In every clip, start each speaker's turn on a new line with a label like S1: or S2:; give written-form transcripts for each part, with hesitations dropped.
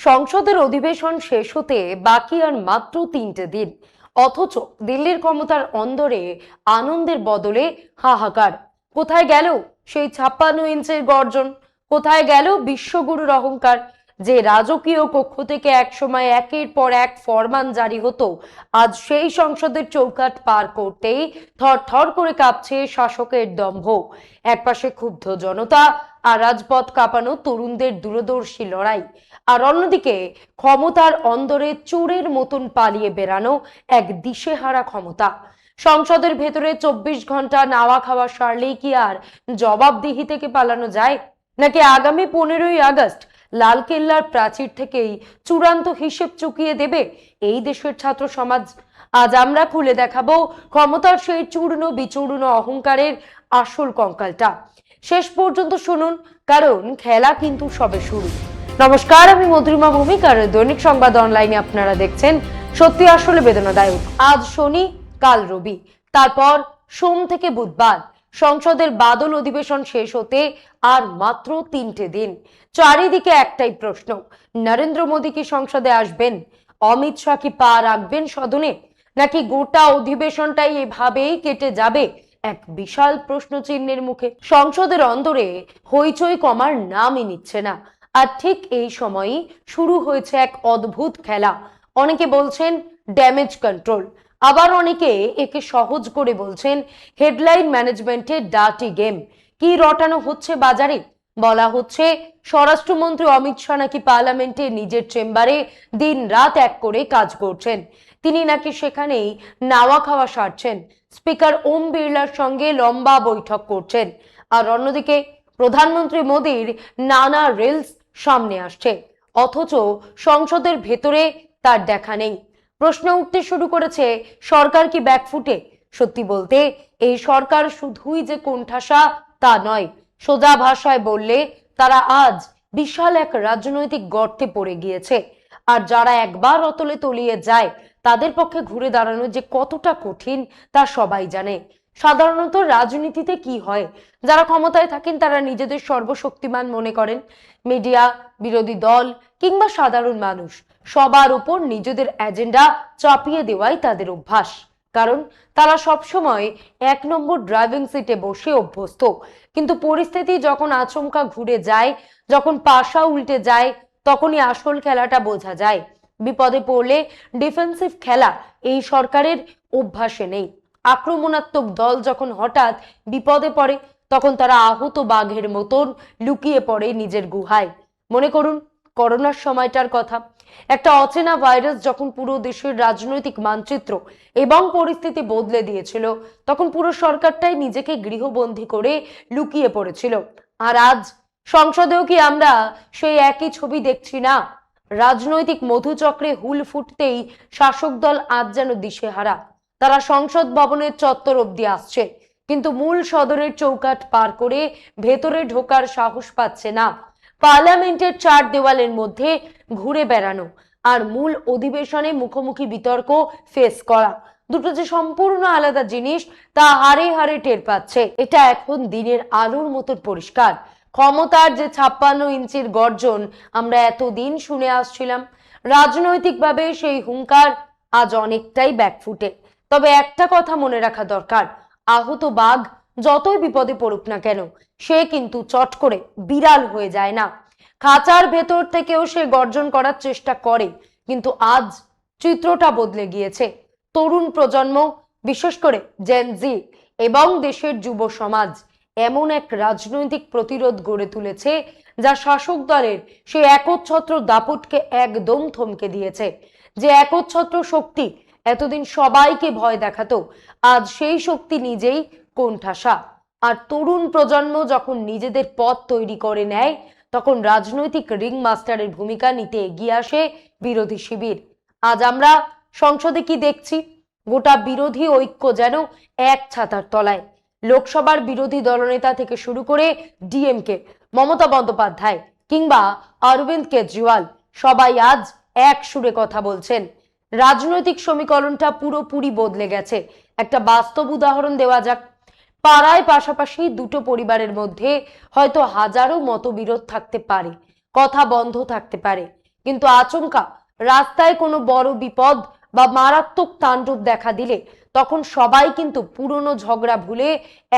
S1: সংসদের অধিবেশন শেষ হতে বাকি আর মাত্র 3টে দিন, অথচ দিল্লির ক্ষমতার অন্দরে আনন্দের বদলে হাহাকার। কোথায় গেল সেই 56 ইঞ্চের গর্জন? কোথায় গেল বিশ্বগুরুর অহংকার? যে রাজকীয় কক্ষ থেকে একসময় একের পর এক ফরমান জারি হতো, আজ সেই সংসদের চৌকাঠ পার করতেই থরথর করে কাঁপছে শাসকের দম্ভ। একপাশে ক্ষুব্ধ জনতা আর রাজপথ কাঁপানো তরুণদের দূরদর্শী লড়াই, আর অন্যদিকে ক্ষমতার অন্দরে চোরের মতন পালিয়ে বেড়ানো এক দিশেহারা ক্ষমতা। সংসদের ভেতরে 24 ঘন্টা নাওয়া খাওয়া সারলেই কি আর জবাবদিহি থেকে পালানো যায়? নাকি আগামী 15ই আগস্ট লালকেল্লার প্রাচীর থেকেই চূড়ান্ত হিসেব চুকিয়ে দেবে এই দেশের ছাত্র সমাজ? আজ আমরা খুলে দেখাবো ক্ষমতার সেই চূর্ণ বিচূর্ণ অহংকারের আসল কঙ্কালটা। শেষ পর্যন্ত শুনুন, কারণ খেলা কিন্তু সবে শুরু। নমস্কার, আমি মধুরিমা ভৌমিক আর দৈনিক সংবাদ অনলাইনে আপনারা দেখছেন সত্যি আসলে বেদনাদায়ক। আজ শনি, কাল রবি, তারপর সোম থেকে বুধবার। সংসদের বাদল অধিবেশন শেষ হতে আর মাত্র 3টে দিন। চারিদিকে একটাই প্রশ্ন, নরেন্দ্র মোদী কি সংসদে আসবেন? অমিত শাহ কি পা রাখবেন সদনে? নাকি গোটা অধিবেশনটাই এভাবেই কেটে যাবে এক বিশাল প্রশ্ন চিহ্নের মুখে? সংসদের অন্দরে হইচই কমার নামই নিচ্ছে না। আর ঠিক এই সময়ই শুরু হয়েছে এক অদ্ভুত খেলা। অনেকে বলছেন ড্যামেজ কন্ট্রোল, আবার অনেকে একে সহজ করে বলছেন হেডলাইন ম্যানেজমেন্টের ডার্টি গেম। কি রটানো হচ্ছে বাজারে? বলা হচ্ছে স্বরাষ্ট্রমন্ত্রী অমিত শাহ নাকি পার্লামেন্টে নিজের চেম্বারে দিন রাত এক করে কাজ করছেন। তিনি নাকি সেখানেই নাওয়া খাওয়া সারছেন, স্পিকার ওম বিড়লার সঙ্গে লম্বা বৈঠক করছেন। আর অন্যদিকে প্রধানমন্ত্রী মোদীর নানা রিলস সামনে আসছে, অথচ সংসদের ভেতরে তার দেখা নেই। প্রশ্ন উঠতে শুরু করেছে, সরকার কি ব্যাকফুটে? সত্যি বলতে এই সরকার শুধুই যে কোণঠাসা তা নয়, সোজা ভাষায় বললে তারা আজ বিশাল এক রাজনৈতিক গর্তে পড়ে গিয়েছে। আর যারা একবার অতলে তলিয়ে যায় তাদের পক্ষে ঘুরে দাঁড়ানো যে কতটা কঠিন তা সবাই জানে। সাধারণত রাজনীতিতে কি হয়, যারা ক্ষমতায় থাকেন তারা নিজেদের সর্বশক্তিমান মনে করেন। মিডিয়া, বিরোধী দল কিংবা সাধারণ মানুষ সবার উপর নিজেদের এজেন্ডা চাপিয়ে দেওয়াই তাদের অভ্যাস। কারণ তারা সবসময় 1 নম্বর ড্রাইভিং সিটে বসে অভ্যস্ত। কিন্তু পরিস্থিতি যখন আচমকা ঘুরে যায়, যখন পাশা উল্টে যায়, তখনই আসল খেলাটা বোঝা যায়। বিপদে পড়লে ডিফেন্সিভ খেলা এই সরকারের অভ্যাসে নেই। আক্রমণাত্মক দল যখন হঠাৎ বিপদে পড়ে, তখন তারা আহত বাঘের মতন লুকিয়ে পড়ে নিজের গুহায়। মনে করুন করোনার সময়টার কথা। একটা অচেনা ভাইরাস যখন পুরো দেশের রাজনৈতিক মানচিত্র এবং পরিস্থিতি বদলে দিয়েছিল, তখন পুরো সরকারটাই নিজেকে গৃহবন্দী করে লুকিয়ে পড়েছিল। আর আজ সংসদেও কি আমরা সেই একই ছবি দেখছি না? রাজনৈতিক মধুচক্রে হুল ফুটতেই শাসক দল আজ যেন দিশেহারা। তারা সংসদ ভবনের চত্বর অব্দি আসছে, কিন্তু মূল সদরের চৌকাঠ পার করে ভেতরে ঢোকার সাহস পাচ্ছে না। পার্লামেন্টের 4 দেওয়ালের মধ্যে ঘুরে বেড়ানো আর মূল অধিবেশনে মুখোমুখি বিতর্ক ফেস করা, দুটো যে সম্পূর্ণ আলাদা জিনিস তা হাড়ে হাড়ে টের পাচ্ছে। এটা এখন দিনের আলোর মতো পরিষ্কার। ক্ষমতার যে 56 ইঞ্চির গর্জন আমরা এতদিন শুনে আসছিলাম, রাজনৈতিকভাবে সেই হুঙ্কার আজ অনেকটাই ব্যাকফুটে। তবে একটা কথা মনে রাখা দরকার, আহত বাঘ যতই বিপদে পড়ুক না কেন, সে কিন্তু চট করে বিড়াল হয়ে যায় না। খাঁচার ভেতর থেকেও সে গর্জন করার চেষ্টা করে। কিন্তু আজ চিত্রটা বদলে গিয়েছে। তরুণ প্রজন্ম, বিশেষ করে জেনজি এবং দেশের যুব সমাজ এমন এক রাজনৈতিক প্রতিরোধ গড়ে তুলেছে যা শাসক দলের সেই একচ্ছত্র দাপটকে একদম থমকে দিয়েছে। যে একচ্ছত্র শক্তি এতদিন সবাইকে ভয় দেখাতো, আজ সেই শক্তি নিজেই কোণঠাসা। আর তরুণ প্রজন্ম যখন নিজেদের পথ তৈরি করে নেয়, তখন রাজনৈতিক রিং মাস্টারের ভূমিকা নিতে এগিয়ে আসে বিরোধী শিবির। আজ আমরা সংসদে কি দেখছি? গোটা বিরোধী ঐক্য যেন এক ছাতার তলায়। লোকসভার বিরোধী দলনেতা থেকে শুরু করে ডিএমকে, মমতা বন্দ্যোপাধ্যায় কিংবা অরবিন্দ কেজরিওয়াল, সবাই আজ এক সুরে কথা বলছেন। রাজনৈতিক সমীকরণটা পুরোপুরি বদলে গেছে। একটা বাস্তব উদাহরণ দেওয়া যাক। পাড়ায় পাশাপাশি দুটো পরিবারের মধ্যে হয়তো হাজারো মতবিরোধ থাকতে পারে, কথা বন্ধ থাকতে পারে, কিন্তু আচমকা রাস্তায় কোনো বড় বিপদ বা মারাত্মক তাণ্ডব দেখা দিলে তখন সবাই কিন্তু পুরনো ঝগড়া ভুলে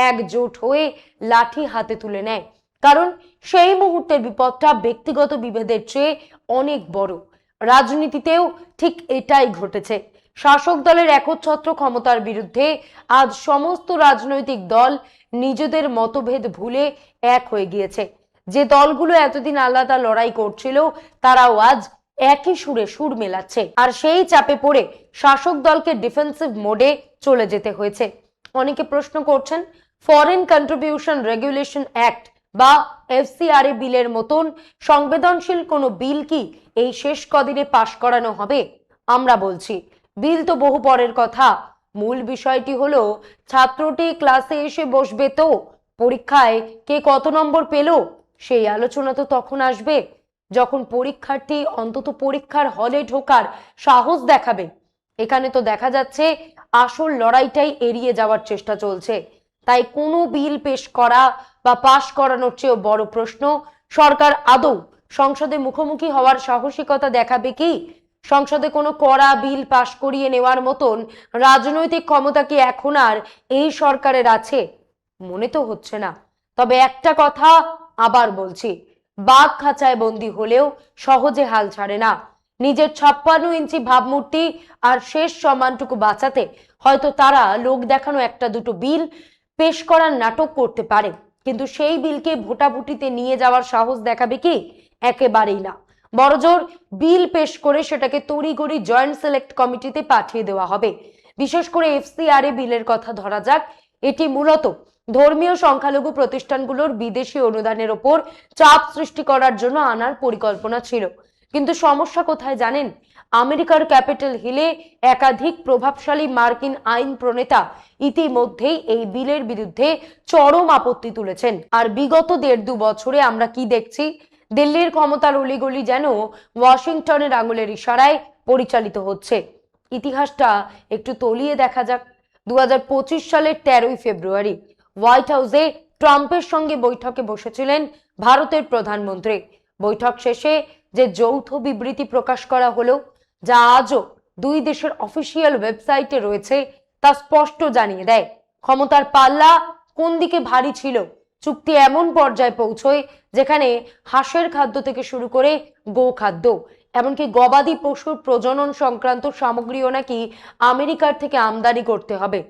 S1: একজোট হয়ে লাঠি হাতে তুলে নেয়, কারণ সেই মুহূর্তের বিপদটা ব্যক্তিগত বিভেদের চেয়ে অনেক বড়। রাজনীতিতেও ঠিক এটাই ঘটেছে। শাসক দলের একচ্ছত্র ক্ষমতার বিরুদ্ধে আজ সমস্ত রাজনৈতিক দল নিজেদের মতভেদ ভুলে এক হয়ে গিয়েছে। যে দলগুলো এতদিন আলাদা লড়াই করছিল তারাও আজ একই সুরে সুর মেলাচ্ছে, আর সেই চাপে পড়ে শাসক দলকে ডিফেন্সিভ মোডে চলে যেতে হয়েছে। অনেকে প্রশ্ন করছেন, ফরেন কন্ট্রিবিউশন রেগুলেশন অ্যাক্ট বা এফসিআরএ বিলের মতন সংবেদনশীল কোনো বিল কি এই শেষ কদিনে পাশ করানো হবে? আমরা বলছি, বিল তো বহু পরের কথা। মূল বিষয়টি হলো ছাত্রটি ক্লাসে এসে বসবে তো, পরীক্ষায় কে কত নম্বর পেল সেই আলোচনা তো তখন আসবে যখন পরীক্ষার্থী অন্তত পরীক্ষার হলে ঢোকার সাহস দেখাবে। এখানে তো দেখা যাচ্ছে আসল লড়াইটাই এড়িয়ে যাওয়ার চেষ্টা চলছে। তাই কোনো বিল পেশ করা বা পাশ করানোর চেয়েও বড় প্রশ্ন, সরকার আদৌ সংসদে মুখোমুখি হওয়ার সাহসিকতা দেখাবে কি? সংসদে কোনো কড়া বিল পাশ করিয়ে নেওয়ার মতন রাজনৈতিক ক্ষমতা কি এখন আর এই সরকারের আছে? মনে তো হচ্ছে না। তবে একটা কথা আবার বলছি, বাঘ খাঁচায় বন্দী হলেও সহজে হাল ছাড়ে না। নিজের 56 ইঞ্চি ভাবমূর্তি আর শেষ সম্মানটুকু বাঁচাতে হয়তো তারা লোক দেখানো একটা দুটো বিল পেশ করার নাটক করতে পারে, কিন্তু সেই বিলকে ভোটাভুটিতে নিয়ে যাওয়ার সাহস দেখাবে কি? একেবারেই না। বড়জোর বিল পেশ করে সেটাকে তড়িঘড়ি জয়েন্ট সিলেক্ট কমিটিতে পাঠিয়ে দেওয়া হবে। বিশেষ করে এফসিআরএ বিলের কথা ধরা যাক, এটি মূলত ধর্মীয় সংখ্যালঘু প্রতিষ্ঠানগুলোর বিদেশি অনুদানের ওপর চাপ সৃষ্টি করার জন্য আনার পরিকল্পনা ছিল। কিন্তু সমস্যা কোথায় জানেন? আমেরিকার ক্যাপিটাল হিলে একাধিক প্রভাবশালী মার্কিন আইন প্রণেতা ইতিমধ্যেই এই বিলের বিরুদ্ধে চরম আপত্তি তুলেছেন। আর বিগত 1.5-2 বছরে আমরা কি দেখছি? দিল্লির ক্ষমতার অলিগলি যেন ওয়াশিংটনের আঙুলের ইশারায় পরিচালিত হচ্ছে। ইতিহাসটা একটু তলিয়ে দেখা যাক। 2025 সালের 13ই ফেব্রুয়ারি হোয়াইট হাউসে ট্রাম্পের সঙ্গে বৈঠকে বসেছিলেন ভারতের প্রধানমন্ত্রী। বৈঠক শেষে যে যৌথ বিবৃতি প্রকাশ করা হলো, যা আজও দুই দেশের অফিসিয়াল ওয়েবসাইটে রয়েছে, তা স্পষ্ট জানিয়ে দেয় ক্ষমতার পাল্লা কোন দিকে ভারী ছিল। চুক্তি এমন পর্যায়ে পৌঁছয় যেখানে হাঁসের খাদ্য থেকে শুরু করে গো খাদ্য, এমনকি গবাদি পশুর প্রজনন সংক্রান্ত সামগ্রীও নাকি আমেরিকার থেকে আমদানি করতে হবে।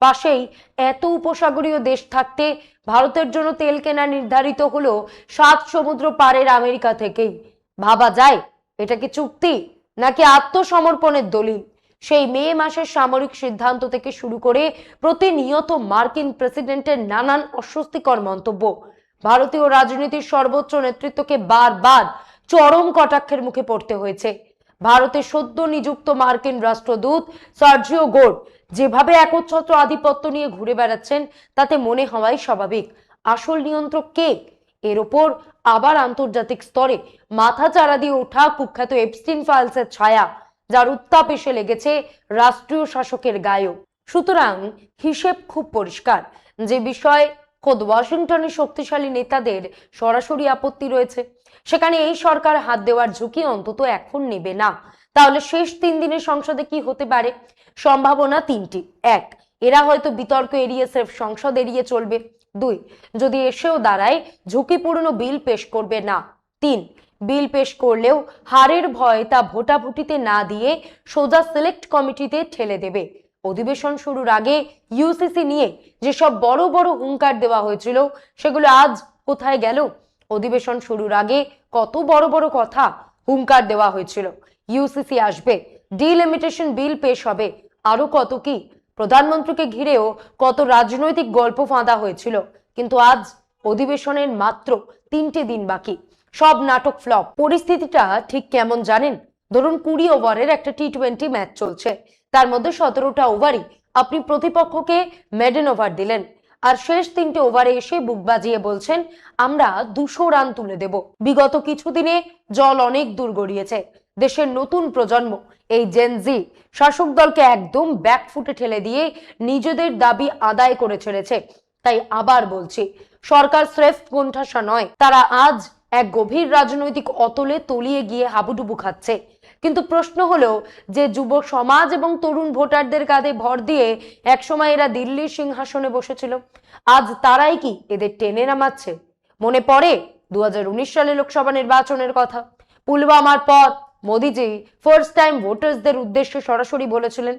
S1: পাশেই এত উপসাগরীয় দেশ থাকতে ভারতের জন্য তেল কেনা নির্ধারিত হলো 7 সমুদ্র পারের আমেরিকা থেকেই। ভাবা যায় এটা কি চুক্তি নাকি আত্মসমর্পণের দলিল? সেই মে মাসের সামরিক সিদ্ধান্ত থেকে শুরু করে প্রতিনিয়ত মার্কিন প্রেসিডেন্টের নানান অস্বস্তিকর মন্তব্য ভারতীয় রাজনীতির সর্বোচ্চ নেতৃত্বকে বারবার চরম কটাক্ষের মুখে পড়তে হয়েছে। ভারতের সদ্য নিযুক্ত মার্কিন রাষ্ট্রদূত সার্জিও গোর যেভাবে একচ্ছত্র আধিপত্য নিয়ে ঘুরে বেড়াচ্ছেন তাতে মনে হওয়াই স্বাভাবিক। আসল নিয়ন্ত্রক কে? এর ওপর আবার আন্তর্জাতিক স্তরে মাথা চাড়া দিয়ে ওঠা কুখ্যাত এপস্টিন ফাইলসের ছায়া, যার উত্তাপ এসে লেগেছে রাষ্ট্রীয় শাসকের গায়েও। সুতরাং হিসেব খুব পরিষ্কার, যে বিষয়ে খোদ ওয়াশিংটনের শক্তিশালী নেতাদের সরাসরি আপত্তি রয়েছে সেখানে এই সরকার হাত দেওয়ার ঝুঁকি অন্তত এখন নেবে না। তাহলে শেষ 3 দিনের সংসদে কি হতে পারে? সম্ভাবনা 3টি। 1, এরা হয়তো বিতর্ক এড়িয়ে স্রেফ সংসদ এড়িয়ে চলবে। 2, যদি এসেও দাঁড়ায় ঝুঁকিপূর্ণ বিল পেশ করবে না। 3, বিল পেশ করলেও হারের ভয় তা ভোটাভুটিতে না দিয়ে সোজা সিলেক্ট কমিটিতে ঠেলে দেবে। অধিবেশন শুরুর আগে ইউসিসি নিয়ে যেসব বড় বড় হুঙ্কার দেওয়া হয়েছিল সেগুলো আজ কোথায় গেল? অধিবেশন শুরুর আগে কত বড় বড় কথা হুঙ্কার দেওয়া হয়েছিল, ইউসিসি আসবে, ডিলিমিটেশন বিল পেশ হবে, আরো কত কি। প্রধানমন্ত্রীকে ঘিরেও কত রাজনৈতিক গল্প ফাঁদা হয়েছিল, কিন্তু আজ অধিবেশনের মাত্র 3টে দিন বাকি, সব নাটক ফ্লপ। পরিস্থিতিটা ঠিক কেমন জানেন? ধরুন 20 ওভারের একটা টি20 ম্যাচ চলছে, তার মধ্যে 17টা ওভারই আপনি প্রতিপক্ষকে মেডেন ওভার দিলেন, আর শেষ 3টে ওভারে এসে বুক বাজিয়ে বলছেন আমরা 200 রান তুলে দেব। বিগত কিছুদিনে জল অনেক দূর গড়িয়েছে। দেশের নতুন প্রজন্ম এই জেনজি শাসক দলকে একদম ব্যাকফুটে ঠেলে দিয়ে নিজেদের দাবি আদায় করে ছেড়েছে। তাই আবার বলছি, সরকার স্রেফ কোণঠাসা নয়, তারা আজ এক গভীর রাজনৈতিক অতলে তলিয়ে গিয়ে হাবুডুবু খাচ্ছে। কিন্তু প্রশ্ন হলো যে যুব সমাজ এবং তরুণ ভোটারদের কাঁধে ভর দিয়ে একসময় এরা দিল্লির সিংহাসনে বসেছিল, আজ তারাই কি এদের টেনে নামাচ্ছে? মনে পড়ে 2019 সালে লোকসভা নির্বাচনের কথা। পুলওয়ামার পর মোদিজি ফার্স্ট টাইম ভোটার্সদের উদ্দেশ্যে সরাসরি বলেছিলেন,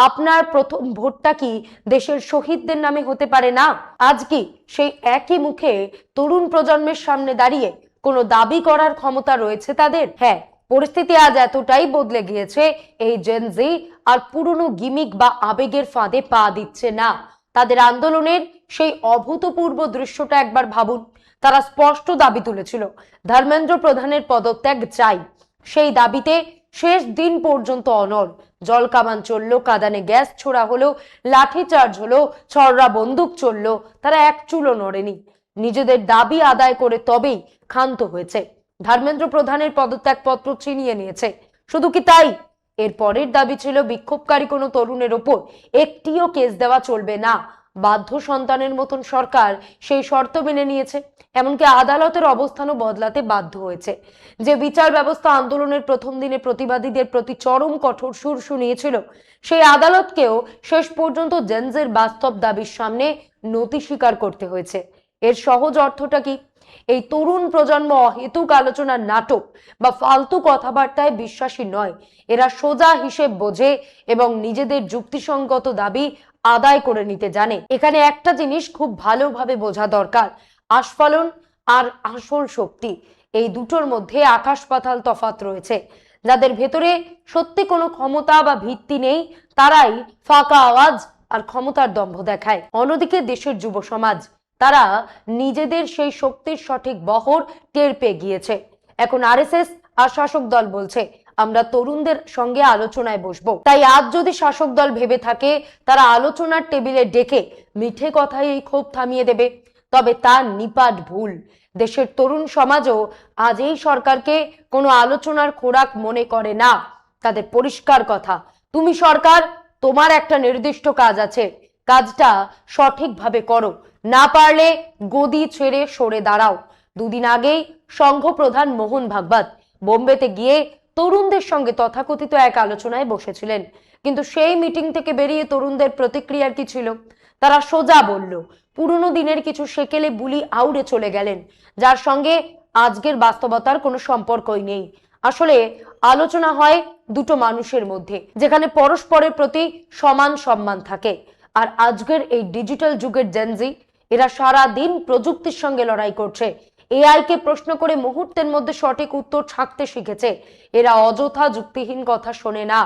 S1: আপনার প্রথম ভোটটা কি দেশের শহীদদের নামে হতে পারে না? আজ কি সেই একই মুখে তরুণ প্রজন্মের সামনে দাঁড়িয়ে কোনো দাবি করার ক্ষমতা রয়েছে তাদের? হ্যাঁ, পরিস্থিতি আজ এতটাই বদলে গিয়েছে, এই জেনজি আর পুরনো গিমিক বা আবেগের ফাঁদে পা দিচ্ছে না। তাদের আন্দোলনের সেই অভূতপূর্ব দৃশ্যটা একবার ভাবুন। তারা স্পষ্ট দাবি তুলেছিল, ধর্মেন্দ্র প্রধানের পদত্যাগ চাই। সেই দাবিতে শেষ দিন পর্যন্ত অনড়। জল কামান চললো, কাঁদানে গ্যাস ছোড়া হলো, লাঠি চার্জ হলো, ছড়রা বন্দুক চললো, তারা এক চুলও নড়েনি। নিজেদের দাবি আদায় করে তবেই ক্ষান্ত হয়েছে। ধর্মেন্দ্র প্রধানের পদত্যাগ পত্র ছিনিয়ে নিয়েছে। শুধু কি তাই, এর পরের দাবি ছিল বিক্ষোভকারী কোনো তরুণের ওপর একটিও কেস দেওয়া চলবে না। বাধ্য সন্তানের মতন সরকার সেই শর্ত মেনে নিয়েছে। এমনকি আদালতের অবস্থানও বদলাতে বাধ্য হয়েছে। যে বিচার ব্যবস্থা আন্দোলনের প্রথম দিনে প্রতিবাদীদের প্রতি চরম কঠোর সুর শুনিয়েছিল, সেই আদালতকেও শেষ পর্যন্ত জেনজের বাস্তব দাবির সামনে নতি স্বীকার করতে হয়েছে। এর সহজ অর্থটা কি? এই তরুণ প্রজন্ম অহেতুক আলোচনার নাটক বা ফালতু কথাবার্তায় বিশ্বাসী নয়। এরা সোজা হিসেব বোঝে এবং নিজেদের যুক্তিসঙ্গত দাবি আদায় করে নিতে জানে। এখানে একটা জিনিস খুব ভালোভাবে বোঝা দরকার, আস্ফালন আর আসল শক্তি, এই দুটোর মধ্যে আকাশ পাতাল তফাৎ রয়েছে। যাদের ভেতরে সত্যি কোনো ক্ষমতা বা ভিত্তি নেই, তারাই ফাঁকা আওয়াজ আর ক্ষমতার দম্ভ দেখায়। অন্যদিকে দেশের যুব সমাজ, তারা নিজেদের সেই শক্তির সঠিক বহর টের পেয়ে গিয়েছে। এখন আরএসএস আর শাসক দল বলছে, আমরা তরুণদের সঙ্গে আলোচনায় বসবো। তাই আজ যদি শাসক দল ভেবে থাকে তারা আলোচনার টেবিলে ডেকে মিঠে কথায় এই ক্ষোভ থামিয়ে দেবে, তবে তা নিপাট ভুল। দেশের তরুণ সমাজও আজ এই সরকারকে কোনো আলোচনার খোরাক মনে করে না। তাদের পরিষ্কার কথা, তুমি সরকার, তোমার একটা নির্দিষ্ট কাজ আছে, কাজটা সঠিকভাবে করো, না পারলে গদি ছেড়ে সরে দাঁড়াও। দুদিন আগেই সংঘ প্রধান মোহন ভাগবত বোম্বেতে গিয়ে তরুণদের সঙ্গে তথাকথিত এক আলোচনায় বসেছিলেন। কিন্তু সেই মিটিং থেকে বেরিয়ে তরুণদের প্রতিক্রিয়ার কি ছিল? তারা সোজা বলল, পুরনো দিনের কিছু সেকেলে বুলি আউড়ে চলে গেলেন, যার সঙ্গে আজকের বাস্তবতার কোনো সম্পর্কই নেই। আসলে আলোচনা হয় দুটো মানুষের মধ্যে, যেখানে পরস্পরের প্রতি সমান সম্মান থাকে। আর আজকের এই ডিজিটাল যুগের জেনজি, এরা সারা দিন প্রযুক্তির সঙ্গে লড়াই করছে। এআই কে প্রশ্ন করে মুহূর্তের মধ্যে সঠিক উত্তর ছাঁকতে শিখেছে। এরা অযথা যুক্তিহীন কথা শোনে না,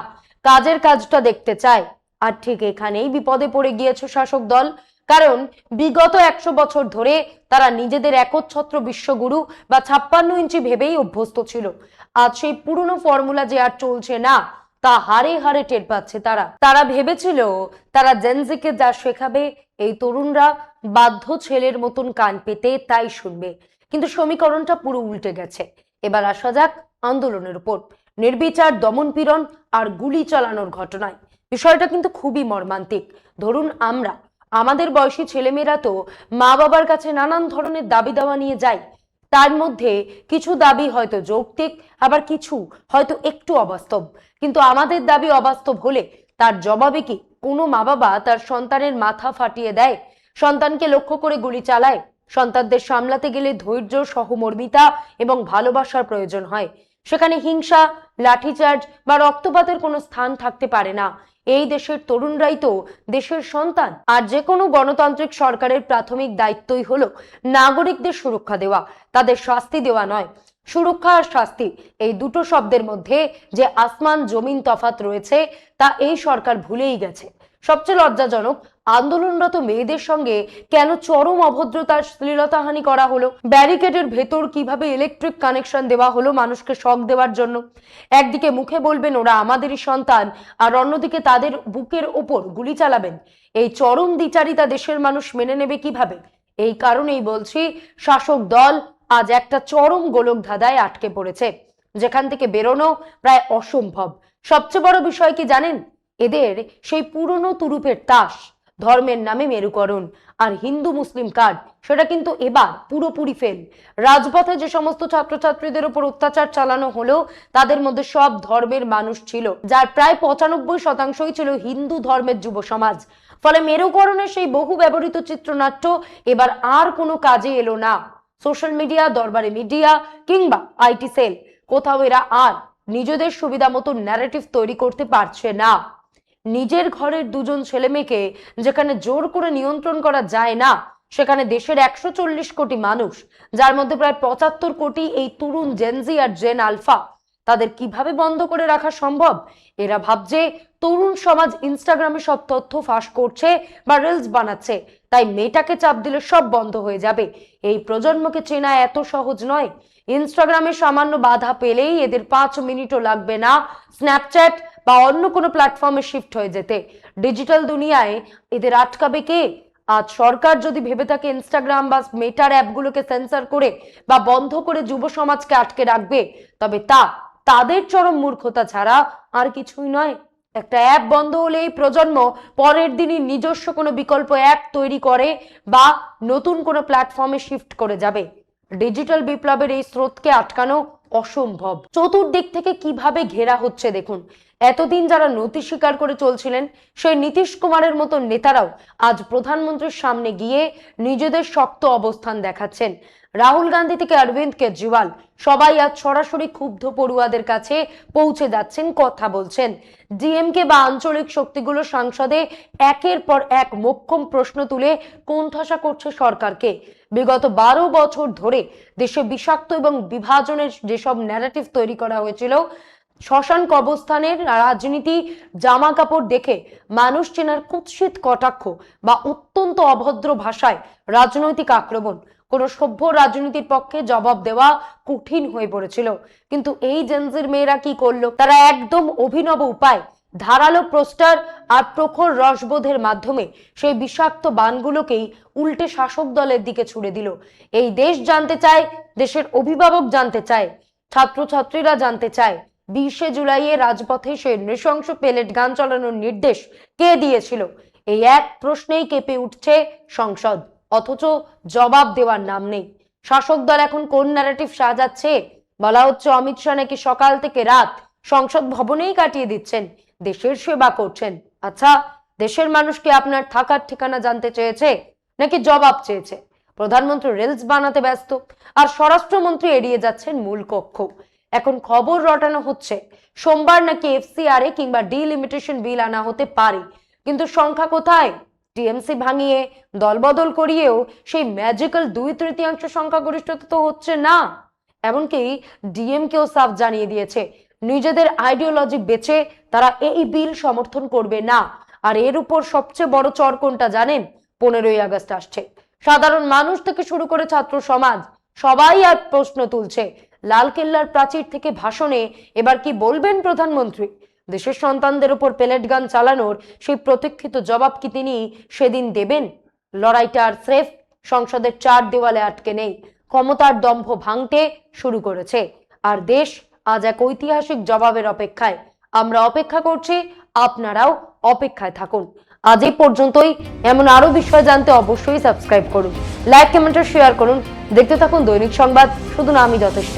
S1: কাজের কাজটা দেখতে চায়। আর ঠিক এখানেই বিপদে পড়ে গিয়েছে শাসক দল। কারণ বিগত 100 বছর ধরে তারা নিজেদের একচ্ছত্র বিশ্বগুরু বা 56 ইঞ্চি ভেবেই অভ্যস্ত ছিল। আজ সেই পুরনো ফর্মুলা যে আর চলছে না, তা হারে হারে টের পাচ্ছে তারা। তারা ভেবেছিল তারা জেনজিকে যা শেখাবে এই তরুণরা বাধ্য ছেলের মতন কান পেতে তাই শুনবে। কিন্তু সমীকরণটা পুরো উল্টে গেছে। এবার আসা যাক আন্দোলনের উপর। নির্বিচার দমনপীড়ন আর গুলি চালানোর ঘটনায় বিষয়টা কিন্তু খুবই মর্মান্তিক। ধরুন আমাদের বয়সী ছেলেমেয়েরা তো মা বাবার কাছে নানান ধরনের দাবি দাওয়া নিয়ে যায়। তার মধ্যে কিছু দাবি হয়তো যৌক্তিক, আবার কিছু হয়তো একটু অবাস্তব। কিন্তু আমাদের দাবি অবাস্তব হলে তার জবাবে কি কোনো মা বাবা তার সন্তানের মাথা ফাটিয়ে দেয়, সন্তানকে লক্ষ্য করে গুলি চালায়? সন্তানদের সামলাতে গেলে ধৈর্য, সহমর্মিতা এবং ভালোবাসার প্রয়োজন হয়। সেখানে হিংসা, লাঠিচার্জ বা রক্তপাতের কোনো স্থান থাকতে পারে না। এই দেশের তরুণরাই তো দেশের সন্তান। আর যে কোনো গণতান্ত্রিক সরকারের প্রাথমিক দায়িত্বই হলো নাগরিকদের সুরক্ষা দেওয়া, তাদের শাস্তি দেওয়া নয়। সুরক্ষা আর শাস্তি, এই দুটো শব্দের মধ্যে যে আসমান জমিন তফাৎ রয়েছে, তা এই সরকার ভুলেই গেছে। সবচেয়ে লজ্জাজনক, আন্দোলনরত মেয়েদের সঙ্গে কেন চরম অভদ্রতার শ্লীলতাহানি করা হলো, ব্যারিকেডের ভেতর কিভাবে ইলেকট্রিক কানেকশন দেওয়া হলো মানুষকে শক দেওয়ার জন্য। একদিকে মুখে বলবেন ওরা আমাদেরই সন্তান, আর অন্যদিকে তাদের বুকের ওপর গুলি চালাবেন। এই চরম দ্বিচারিতা দেশের মানুষ মেনে নেবে কিভাবে? এই কারণেই বলছি, শাসক দল আজ একটা চরম গোলক ধাঁধায় আটকে পড়েছে, যেখান থেকে বেরোনো প্রায় অসম্ভব। সবচেয়ে বড় বিষয় কি জানেন? এদের সেই পুরনো তুরুপের তাস, ধর্মের নামে মেরুকরণ আর হিন্দু মুসলিম কার্ড, সেটা কিন্তু এবার পুরোপুরি ফেল। রাজপথে যে সমস্ত ছাত্রছাত্রীদের উপর অত্যাচার চালানো হলো তাদের মধ্যে সব ধর্মের মানুষ ছিল, যার প্রায় 95% ছিল হিন্দু ধর্মের যুব সমাজ। ফলে মেরুকরণের সেই বহু ব্যবহৃত চিত্রনাট্য এবার আর কোনো কাজে এলো না। সোশ্যাল মিডিয়া, দরবারে মিডিয়া কিংবা আইটি সেল, কোথাও এরা আর নিজেদের সুবিধা মতো ন্যারেটিভ তৈরি করতে পারছে না। নিজের ঘরের দুজন ছেলে মেয়েকে যেখানে জোর করে নিয়ন্ত্রণ করা যায় না, সেখানে দেশের 140 কোটি মানুষ, যার মধ্যে প্রায় 75 কোটি এই তরুণ জেনজি আর জেন আলফা, তাদের কিভাবে বন্ধ করে রাখা সম্ভব? এরা ভাবছে তরুণ সমাজ ইনস্টাগ্রামে সব তথ্য ফাঁস করছে বা রিলস বানাচ্ছে, তাই মেয়েটাকে চাপ দিলে সব বন্ধ হয়ে যাবে। এই প্রজন্মকে চেনা এত সহজ নয়। ইনস্টাগ্রামে সামান্য বাধা পেলেই এদের 5 মিনিটও লাগবে না স্ন্যাপচ্যাট বা অন্য কোনো প্ল্যাটফর্মে শিফট হয়ে যেতে। ডিজিটাল দুনিয়ায় এদের আটকাবে কে? আজ সরকার যদি ভেবে থাকে ইনস্টাগ্রাম বা মেটার অ্যাপগুলোকে সেন্সর করে বা বন্ধ করে যুব সমাজকে আটকে রাখবে, তবে তা তাদের চরম মূর্খতা ছাড়া আর কিছুই নয়। একটা অ্যাপ বন্ধ হলে এই প্রজন্ম পরের দিনই নিজস্ব কোনো বিকল্প অ্যাপ তৈরি করে বা নতুন কোনো প্ল্যাটফর্মে শিফট করে যাবে। ডিজিটাল বিপ্লবের এই স্রোতকে আটকানো অসম্ভব। চতুর্দিক থেকে কিভাবে ঘেরা হচ্ছে দেখুন। এতদিন যারা নতি স্বীকার করে চলছিলেন, সেই নীতিশ কুমারের মতো নেতারাও আজ প্রধানমন্ত্রীর সামনে গিয়ে নিজেদের শক্ত অবস্থান দেখাচ্ছেন। রাহুল গান্ধী থেকে অরবিন্দ কেজরিওয়াল সবাই আজ সরাসরি ক্ষুব্ধ পড়ুয়াদের কাছে পৌঁছে যাচ্ছেন, কথা বলছেন। ডিএমকে বা আঞ্চলিক শক্তিগুলো সংসদে একের পর এক মোক্ষম প্রশ্ন তুলে কোণঠাসা করছে সরকারকে। বিগত 12 বছর ধরে দেশে বিষাক্ত এবং বিভাজনের যেসব ন্যারেটিভ তৈরি করা হয়েছিল, শ্মশান কবরস্থানের রাজনীতি, জামা কাপড় দেখে মানুষ চেনার কুৎসিত কটাক্ষ বা অত্যন্ত অভদ্র ভাষায় রাজনৈতিক আক্রমণ, কোন সভ্য রাজনীতির পক্ষে জবাব দেওয়া কঠিন হয়ে পড়েছিল। কিন্তু এই জেনজির মেয়েরা কি করলো? তারা একদম অভিনব উপায়, ধারালো পোস্টার আর প্রখর রসবোধের মাধ্যমে সেই বিষাক্ত বানগুলোকেই উল্টে শাসক দলের দিকে ছুড়ে দিল। এই দেশ জানতে চায়, দেশের অভিভাবক জানতে চায়, ছাত্রছাত্রীরা জানতে চায় 20শে জুলাইয়ে রাজপথে সেই নৃশংস পেলেট গান চালানোর নির্দেশ কে দিয়েছিল? এই এক প্রশ্নেই কেঁপে উঠছে সংসদ, অথচ জবাব দেওয়ার নাম নেই। শাসক দল এখন কোন ন্যারেটিভ সাজাচ্ছে? বলা হচ্ছে অমিত শাহ নাকি সকাল থেকে রাত সংসদ ভবনেই কাটিয়ে দিচ্ছেন, দেশের সেবা করছেন। আচ্ছা, দেশের মানুষকে আপনার থাকার ঠিকানা জানতে চেয়েছে নাকি জবাব চেয়েছে? প্রধানমন্ত্রী রিলস বানাতে ব্যস্ত আর স্বরাষ্ট্রমন্ত্রী এড়িয়ে যাচ্ছেন মূল কক্ষ। এখন খবর রটানো হচ্ছে সোমবার নাকি এফসিআরএ কিংবা ডিলিমিটেশন বিল আনা হতে পারে, কিন্তু সংখ্যা কোথায়? টিএমসি ভাঙিয়ে দলবদল করিয়েও সেই ম্যাজিক্যাল 2/3 সংখ্যাগরিষ্ঠতা তো হচ্ছে না। এমনকি ডিএমকেও সাফ জানিয়ে দিয়েছে নিজেদের আইডিওলজি বেচে তারা এই বিল সমর্থন করবে না। আর এর উপর সবচেয়ে বড় চর কোনটা জানেন? 15ই আগস্ট আসছে। সাধারণ মানুষ থেকে শুরু করে ছাত্র সমাজ সবাই আর প্রশ্ন তুলছে, লালকেল্লার প্রাচীর থেকে ভাষণে এবার কি বলবেন প্রধানমন্ত্রী? দেশের সন্তানদের উপর পেলেট গান চালানোর সেই প্রতীক্ষিত জবাব কি তিনি সেদিন দেবেন? লড়াইটা আর স্রেফ সংসদের 4 দেওয়ালে আটকে নেই, ক্ষমতার দম্ভ ভাঙতে শুরু করেছে। আর দেশ আজ এক ঐতিহাসিক জবাবের অপেক্ষায়। আমরা অপেক্ষা করছি, আপনারাও অপেক্ষায় থাকুন। আজ এই পর্যন্তই। এমন আরো বিষয় জানতে অবশ্যই সাবস্ক্রাইব করুন, লাইক, কমেন্ট, শেয়ার করুন। দেখতে থাকুন দৈনিক সংবাদ, শুধু নামই যথেষ্ট।